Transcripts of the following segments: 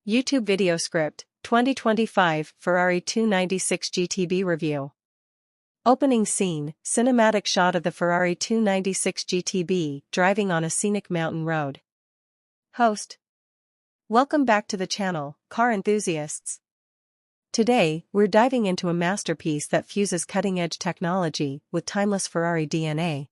YouTube video script, 2025 Ferrari 296 GTB review. Opening scene, cinematic shot of the Ferrari 296 GTB driving on a scenic mountain road. Host. Welcome back to the channel, car enthusiasts. Today, we're diving into a masterpiece that fuses cutting-edge technology with timeless Ferrari DNA.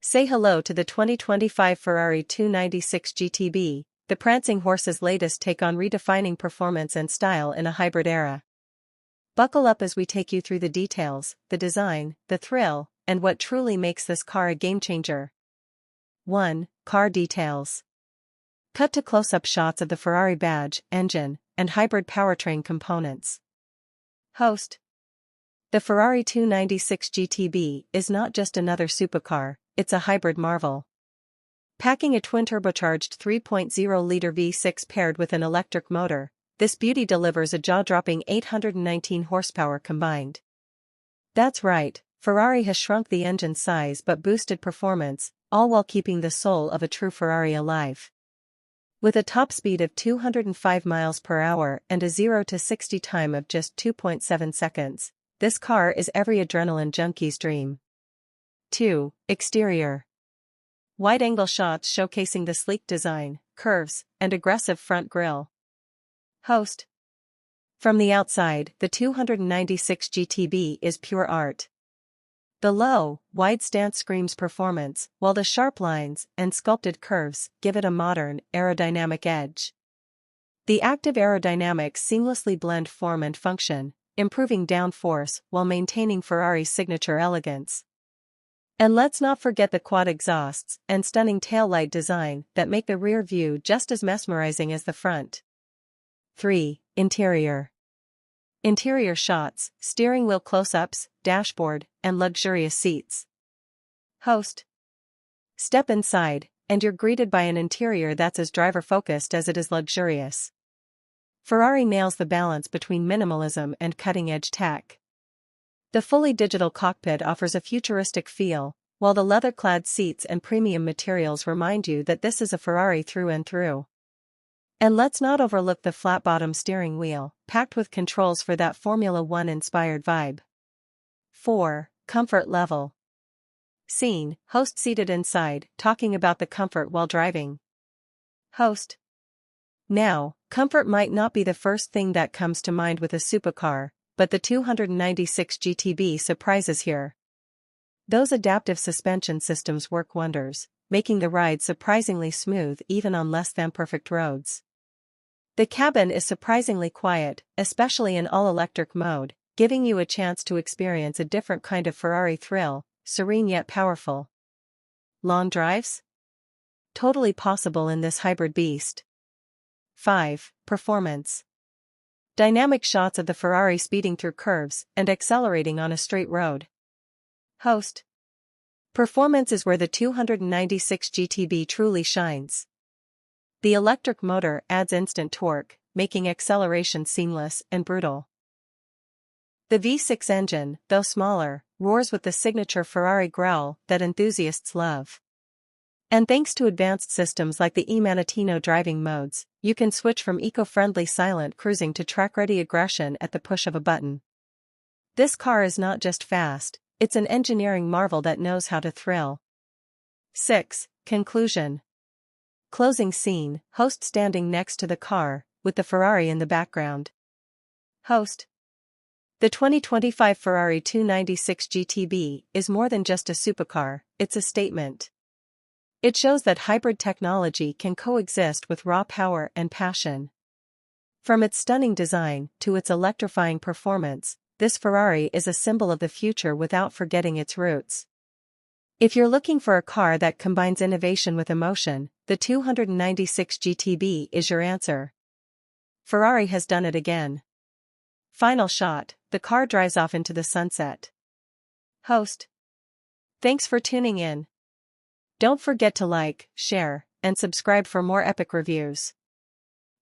Say hello to the 2025 Ferrari 296 GTB, the prancing horse's latest take on redefining performance and style in a hybrid era. Buckle up as we take you through the details, the design, the thrill, and what truly makes this car a game-changer. 1. Car details. Cut to close-up shots of the Ferrari badge, engine, and hybrid powertrain components. Host. The Ferrari 296 GTB is not just another supercar, it's a hybrid marvel. Packing a twin-turbocharged 3.0-liter V6 paired with an electric motor, this beauty delivers a jaw-dropping 819 horsepower combined. That's right, Ferrari has shrunk the engine size but boosted performance, all while keeping the soul of a true Ferrari alive. With a top speed of 205 miles per hour and a 0 to 60 time of just 2.7 seconds, this car is every adrenaline junkie's dream. 2. Exterior. Wide-angle shots showcasing the sleek design, curves, and aggressive front grille. Host. From the outside, the 296 GTB is pure art. The low, wide stance screams performance, while the sharp lines and sculpted curves give it a modern, aerodynamic edge. The active aerodynamics seamlessly blend form and function, improving downforce while maintaining Ferrari's signature elegance. And let's not forget the quad exhausts and stunning taillight design that make the rear view just as mesmerizing as the front. 3. Interior. Interior shots, steering wheel close-ups, dashboard, and luxurious seats. Host. Step inside, and you're greeted by an interior that's as driver-focused as it is luxurious. Ferrari nails the balance between minimalism and cutting-edge tech. The fully digital cockpit offers a futuristic feel, while the leather-clad seats and premium materials remind you that this is a Ferrari through and through. And let's not overlook the flat-bottom steering wheel, packed with controls for that Formula One-inspired vibe. 4. Comfort level. Scene, host seated inside, talking about the comfort while driving. Host. Now, comfort might not be the first thing that comes to mind with a supercar, but the 296 GTB surprises here. Those adaptive suspension systems work wonders, making the ride surprisingly smooth even on less-than-perfect roads. The cabin is surprisingly quiet, especially in all-electric mode, giving you a chance to experience a different kind of Ferrari thrill, serene yet powerful. Long drives? Totally possible in this hybrid beast. 5. Performance. Dynamic shots of the Ferrari speeding through curves and accelerating on a straight road. Host. Performance is where the 296 GTB truly shines. The electric motor adds instant torque, making acceleration seamless and brutal. The V6 engine, though smaller, roars with the signature Ferrari growl that enthusiasts love. And thanks to advanced systems like the e-Manettino driving modes, you can switch from eco-friendly silent cruising to track-ready aggression at the push of a button. This car is not just fast, it's an engineering marvel that knows how to thrill. 6. Conclusion. Closing scene, host standing next to the car, with the Ferrari in the background. Host. The 2025 Ferrari 296 GTB is more than just a supercar, it's a statement. It shows that hybrid technology can coexist with raw power and passion. From its stunning design to its electrifying performance, this Ferrari is a symbol of the future without forgetting its roots. If you're looking for a car that combines innovation with emotion, the 296 GTB is your answer. Ferrari has done it again. Final shot, the car drives off into the sunset. Host. Thanks for tuning in. Don't forget to like, share, and subscribe for more epic reviews.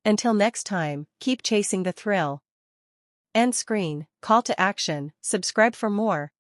Until next time, keep chasing the thrill. End screen, call to action, subscribe for more.